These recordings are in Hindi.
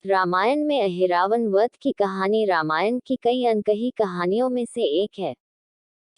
रामायण में अहिरावण वध की कहानी रामायण की कई अनकही कहानियों में से एक है।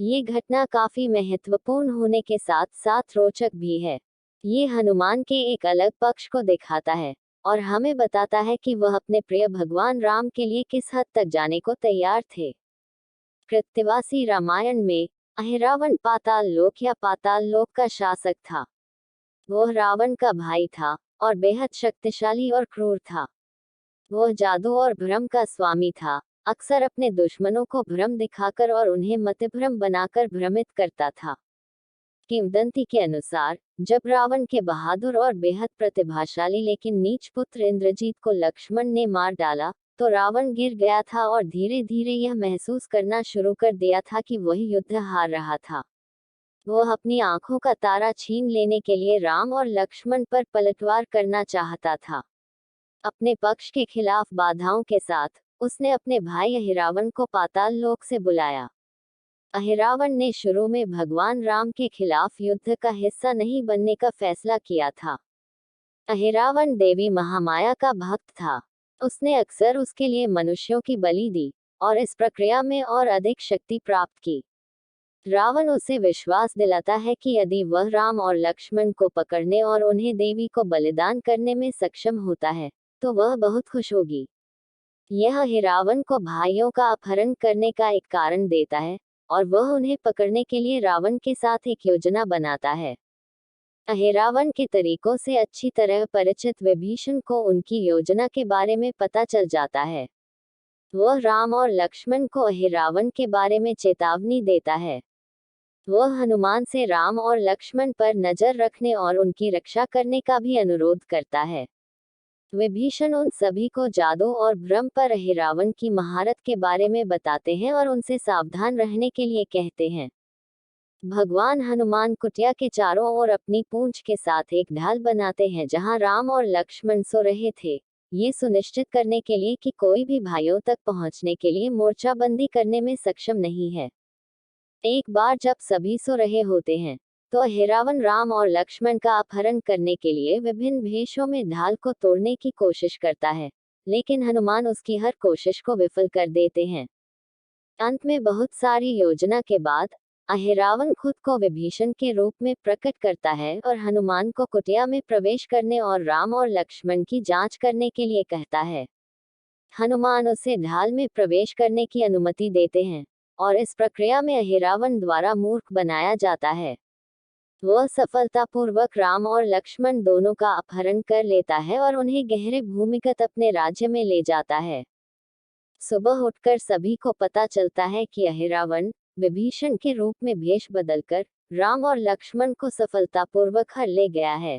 ये घटना काफी महत्वपूर्ण होने के साथ साथ रोचक भी है। ये हनुमान के एक अलग पक्ष को दिखाता है और हमें बताता है कि वह अपने प्रिय भगवान राम के लिए किस हद तक जाने को तैयार थे। कृत्यवासी रामायण में अहिरावण पाताल लोक या पाताल लोक का शासक था। वह रावण का भाई था और बेहद शक्तिशाली और क्रूर था। वह जादू और भ्रम का स्वामी था। अक्सर अपने दुश्मनों को भ्रम दिखाकर और उन्हें मतभ्रम बनाकर भ्रमित करता था। किंवदंती के अनुसार जब रावण के बहादुर और बेहद प्रतिभाशाली लेकिन नीच पुत्र इंद्रजीत को लक्ष्मण ने मार डाला, तो रावण गिर गया था और धीरे धीरे यह महसूस करना शुरू कर दिया था कि वही युद्ध हार रहा था। वह अपनी आंखों का तारा छीन लेने के लिए राम और लक्ष्मण पर पलटवार करना चाहता था। अपने पक्ष के खिलाफ बाधाओं के साथ उसने अपने भाई अहिरावण को पाताल लोक से बुलाया। अहिरावण ने शुरू में भगवान राम के खिलाफ युद्ध का हिस्सा नहीं बनने का फैसला किया था। अहिरावण देवी महामाया का भक्त था। उसने अक्सर उसके लिए मनुष्यों की बलि दी और इस प्रक्रिया में और अधिक शक्ति प्राप्त की। रावण उसे विश्वास दिलाता है कि यदि वह राम और लक्ष्मण को पकड़ने और उन्हें देवी को बलिदान करने में सक्षम होता है, तो वह बहुत खुश होगी। यह अहिरावण को भाइयों का अपहरण करने का एक कारण देता है और वह उन्हें पकड़ने के लिए रावण के साथ एक योजना बनाता है। अहिरावण के तरीकों से अच्छी तरह परिचित विभीषण को उनकी योजना के बारे में पता चल जाता है। वह राम और लक्ष्मण को अहिरावण के बारे में चेतावनी देता है। वह हनुमान से राम और लक्ष्मण पर नजर रखने और उनकी रक्षा करने का भी अनुरोध करता है। विभीषण उन सभी को जादू और भ्रम पर अहिरावण की महारत के बारे में बताते हैं और उनसे सावधान रहने के लिए कहते हैं। भगवान हनुमान कुटिया के चारों ओर अपनी पूंछ के साथ एक ढाल बनाते हैं जहां राम और लक्ष्मण सो रहे थे, ये सुनिश्चित करने के लिए कि कोई भी भाइयों तक पहुंचने के लिए मोर्चाबंदी करने में सक्षम नहीं है। एक बार जब सभी सो रहे होते हैं, तो अहिरावण राम और लक्ष्मण का अपहरण करने के लिए विभिन्न भेषों में ढाल को तोड़ने की कोशिश करता है, लेकिन हनुमान उसकी हर कोशिश को विफल कर देते हैं। अंत में बहुत सारी योजना के बाद अहिरावण खुद को विभीषण के रूप में प्रकट करता है और हनुमान को कुटिया में प्रवेश करने और राम और लक्ष्मण की जांच करने के लिए कहता है। हनुमान उसे ढाल में प्रवेश करने की अनुमति देते हैं और इस प्रक्रिया में अहिरावण द्वारा मूर्ख बनाया जाता है। वह सफलतापूर्वक राम और लक्ष्मण दोनों का अपहरण कर लेता है और उन्हें गहरे भूमिगत अपने राज्य में ले जाता है। सुबह उठकर सभी को पता चलता है कि अहिरावण विभीषण के रूप में भेष बदलकर राम और लक्ष्मण को सफलतापूर्वक हर ले गया है।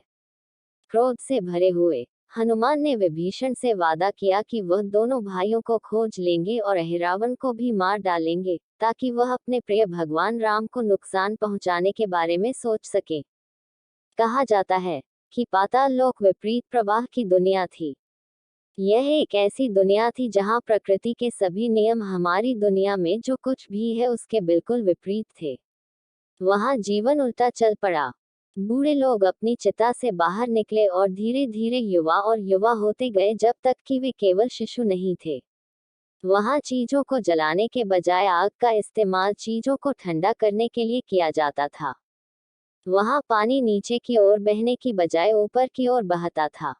क्रोध से भरे हुए हनुमान ने विभीषण से वादा किया कि वह दोनों भाइयों को खोज लेंगे और अहिरावण को भी मार डालेंगे, ताकि वह अपने प्रिय भगवान राम को नुकसान पहुंचाने के बारे में सोच सके। कहा जाता है कि पाताल लोक विपरीत प्रवाह की दुनिया थी। यह एक ऐसी दुनिया थी जहां प्रकृति के सभी नियम हमारी दुनिया में जो कुछ भी है उसके बिल्कुल विपरीत थे। वहां जीवन उल्टा चल पड़ा। बूढ़े लोग अपनी चिता से बाहर निकले और धीरे धीरे युवा और युवा होते गए जब तक कि वे केवल शिशु नहीं थे। वहां चीजों को जलाने के बजाय आग का इस्तेमाल चीजों को ठंडा करने के लिए किया जाता था। वहां पानी नीचे की ओर बहने की बजाय ऊपर की ओर बहता था।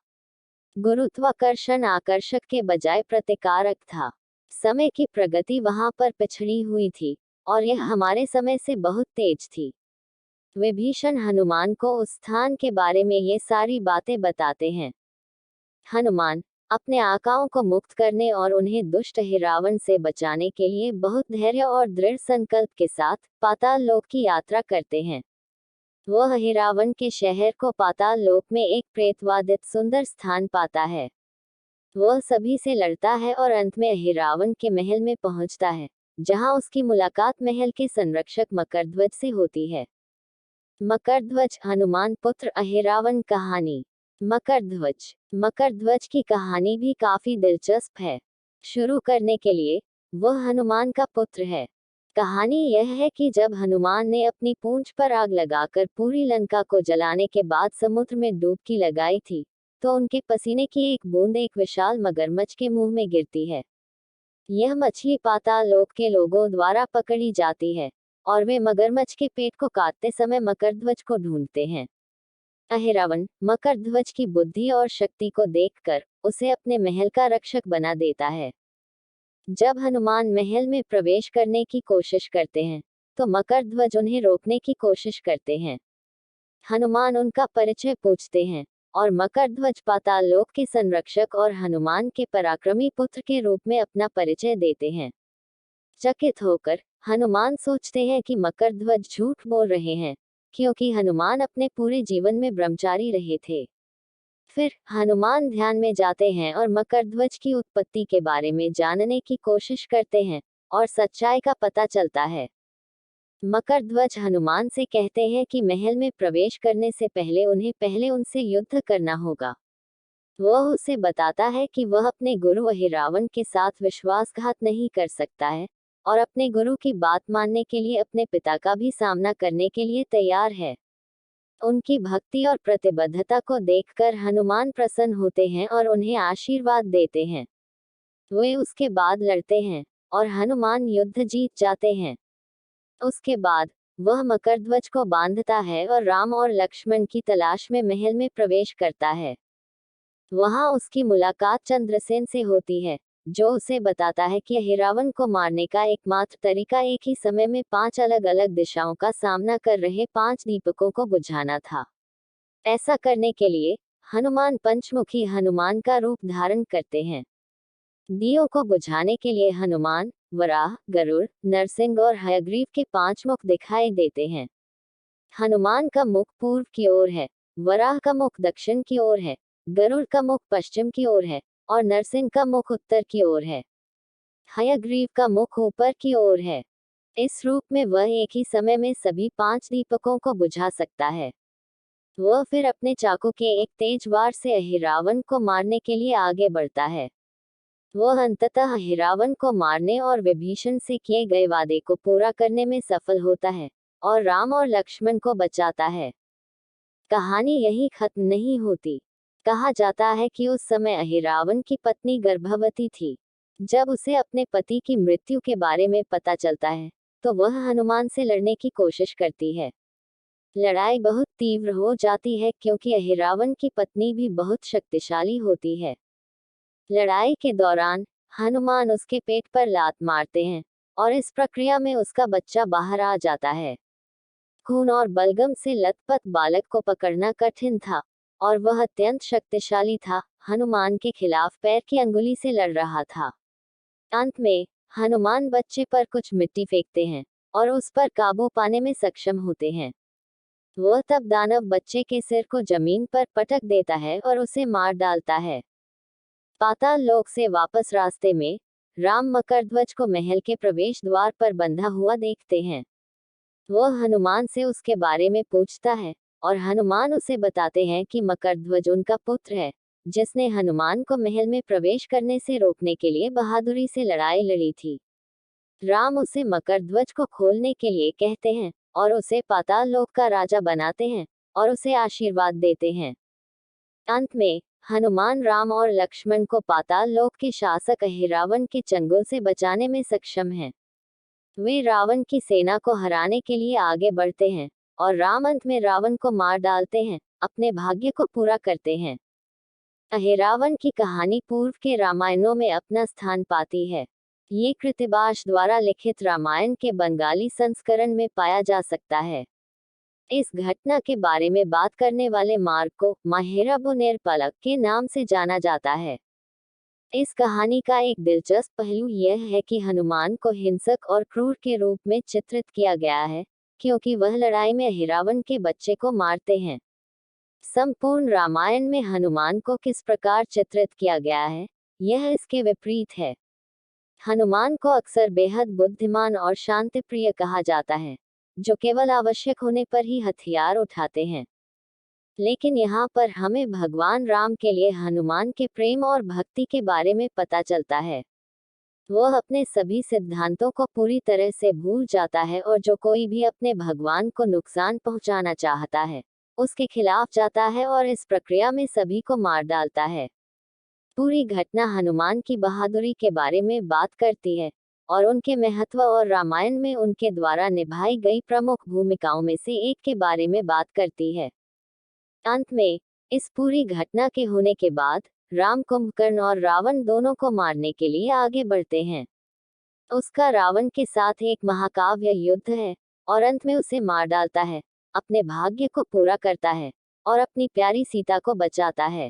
गुरुत्वाकर्षण आकर्षक के बजाय प्रतिकारक था। समय की प्रगति वहां पर पिछड़ी हुई थी और यह हमारे समय से बहुत तेज थी। विभीषण हनुमान को उस स्थान के बारे में ये सारी बातें बताते हैं। हनुमान अपने आकाओं को मुक्त करने और उन्हें दुष्ट अहिरावण से बचाने के लिए बहुत धैर्य और दृढ़ संकल्प के साथ पाताल लोक की यात्रा करते हैं। वह अहिरावण के शहर को पाताल लोक में एक प्रेतवादित सुंदर स्थान पाता है। वह सभी से लड़ता है और अंत में अहिरावण के महल में पहुंचता है, जहां उसकी मुलाकात महल के संरक्षक मकरध्वज से होती है। मकरध्वज हनुमान पुत्र अहिरावण कहानी। मकरध्वज की कहानी भी काफी दिलचस्प है। शुरू करने के लिए वह हनुमान का पुत्र है। कहानी यह है कि जब हनुमान ने अपनी पूंछ पर आग लगाकर पूरी लंका को जलाने के बाद समुद्र में डुबकी लगाई थी, तो उनके पसीने की एक बूंद एक विशाल मगरमच्छ के मुंह में गिरती है। यह मछली पाताल लोक के लोगों द्वारा पकड़ी जाती है और वे मगरमच्छ के पेट को काटते समय मकरध्वज को ढूंढते हैं। अहिरावण मकरध्वज की बुद्धि और शक्ति को देखकर उसे अपने महल का रक्षक बना देता है। जब हनुमान महल में प्रवेश करने की कोशिश करते हैं तो मकरध्वज उन्हें रोकने की कोशिश करते हैं। हनुमान उनका परिचय पूछते हैं और मकरध्वज पाताल लोक के संरक्षक और हनुमान के पराक्रमी पुत्र के रूप में अपना परिचय देते हैं। चकित होकर हनुमान सोचते हैं कि मकरध्वज झूठ बोल रहे हैं, क्योंकि हनुमान अपने पूरे जीवन में ब्रह्मचारी रहे थे। फिर हनुमान ध्यान में जाते हैं और मकरध्वज की उत्पत्ति के बारे में जानने की कोशिश करते हैं और सच्चाई का पता चलता है। मकरध्वज हनुमान से कहते हैं कि महल में प्रवेश करने से पहले उन्हें पहले उनसे युद्ध करना होगा। वह उसे बताता है कि वह अपने गुरु अहिरावण के साथ विश्वासघात नहीं कर सकता है और अपने गुरु की बात मानने के लिए अपने पिता का भी सामना करने के लिए तैयार है। उनकी भक्ति और प्रतिबद्धता को देखकर हनुमान प्रसन्न होते हैं और उन्हें आशीर्वाद देते हैं। वे उसके बाद लड़ते हैं और हनुमान युद्ध जीत जाते हैं। उसके बाद वह मकरध्वज को बांधता है और राम और लक्ष्मण की तलाश में महल में प्रवेश करता है। वहां उसकी मुलाकात चंद्रसेन से होती है, जो उसे बताता है कि अहिरावण को मारने का एकमात्र तरीका एक ही समय में 5 अलग अलग दिशाओं का सामना कर रहे 5 दीपकों को बुझाना था। ऐसा करने के लिए हनुमान पंचमुखी हनुमान का रूप धारण करते हैं। दियों को बुझाने के लिए हनुमान, वराह, गरुड़, नरसिंह और हयग्रीव के 5 मुख दिखाई देते हैं। हनुमान का मुख पूर्व की ओर है, वराह का मुख दक्षिण की ओर है, गरुड़ का मुख पश्चिम की ओर है और नरसिंह का मुख उत्तर की ओर है। हयग्रीव का मुख ऊपर की ओर है। इस रूप में वह एक ही समय में सभी 5 दीपकों को बुझा सकता है। वह फिर अपने चाकू के एक तेज वार से अहिरावण को मारने के लिए आगे बढ़ता है। वह अंततः अहिरावण को मारने और विभीषण से किए गए वादे को पूरा करने में सफल होता है और राम और लक्ष्मण को बचाता है। कहानी यही खत्म नहीं होती। कहा जाता है कि उस समय अहिरावण की पत्नी गर्भवती थी। जब उसे अपने पति की मृत्यु के बारे में पता चलता है तो वह हनुमान से लड़ने की कोशिश करती है। लड़ाई बहुत तीव्र हो जाती है क्योंकि अहिरावण की पत्नी भी बहुत शक्तिशाली होती है। लड़ाई के दौरान हनुमान उसके पेट पर लात मारते हैं और इस प्रक्रिया में उसका बच्चा बाहर आ जाता है। खून और बलगम से लथपथ बालक को पकड़ना कठिन था और वह अत्यंत शक्तिशाली था। हनुमान के खिलाफ पैर की अंगुली से लड़ रहा था। अंत में हनुमान बच्चे पर कुछ मिट्टी फेंकते हैं और उस पर काबू पाने में सक्षम होते हैं। वह तब दानव बच्चे के सिर को जमीन पर पटक देता है और उसे मार डालता है। पाताल लोक से वापस रास्ते में राम मकरध्वज को महल के प्रवेश द्वार पर बंधा हुआ देखते हैं। वह हनुमान से उसके बारे में पूछता है और हनुमान उसे बताते हैं कि मकरध्वज उनका पुत्र है, जिसने हनुमान को महल में प्रवेश करने से रोकने के लिए बहादुरी से लड़ाई लड़ी थी। राम उसे मकरध्वज को खोलने के लिए कहते हैं और उसे पाताल लोक का राजा बनाते हैं और उसे आशीर्वाद देते हैं। अंत में हनुमान राम और लक्ष्मण को पाताल लोक के शासक अहिरावण के चंगुल से बचाने में सक्षम हैं। वे रावण की सेना को हराने के लिए आगे बढ़ते हैं और राम अंत में रावण को मार डालते हैं, अपने भाग्य को पूरा करते हैं। अहिरावण की कहानी पूर्व के रामायणों में अपना स्थान पाती है। ये कृतिबाश द्वारा लिखित रामायण के बंगाली संस्करण में पाया जा सकता है। इस घटना के बारे में बात करने वाले मार्ग को माहेराबुनेर पलक के नाम से जाना जाता है। इस कहानी का एक दिलचस्प पहलू यह है कि हनुमान को हिंसक और क्रूर के रूप में चित्रित किया गया है, क्योंकि वह लड़ाई में अहिरावण के बच्चे को मारते हैं। संपूर्ण रामायण में हनुमान को किस प्रकार चित्रित किया गया है, यह इसके विपरीत है। हनुमान को अक्सर बेहद बुद्धिमान और शांतिप्रिय कहा जाता है, जो केवल आवश्यक होने पर ही हथियार उठाते हैं। लेकिन यहाँ पर हमें भगवान राम के लिए हनुमान के प्रेम और भक्ति के बारे में पता चलता है। वह अपने सभी सिद्धांतों को पूरी तरह से भूल जाता है और जो कोई भी अपने भगवान को नुकसान पहुंचाना चाहता है, उसके खिलाफ जाता है और इस प्रक्रिया में सभी को मार डालता है। पूरी घटना हनुमान की बहादुरी के बारे में बात करती है और उनके महत्व और रामायण में उनके द्वारा निभाई गई प्रमुख भूमिकाओं में से एक के बारे में बात करती है। अंत में इस पूरी घटना के होने के बाद राम कुंभकर्ण और रावण दोनों को मारने के लिए आगे बढ़ते हैं। उसका रावण के साथ एक महाकाव्य युद्ध है और अंत में उसे मार डालता है, अपने भाग्य को पूरा करता है और अपनी प्यारी सीता को बचाता है।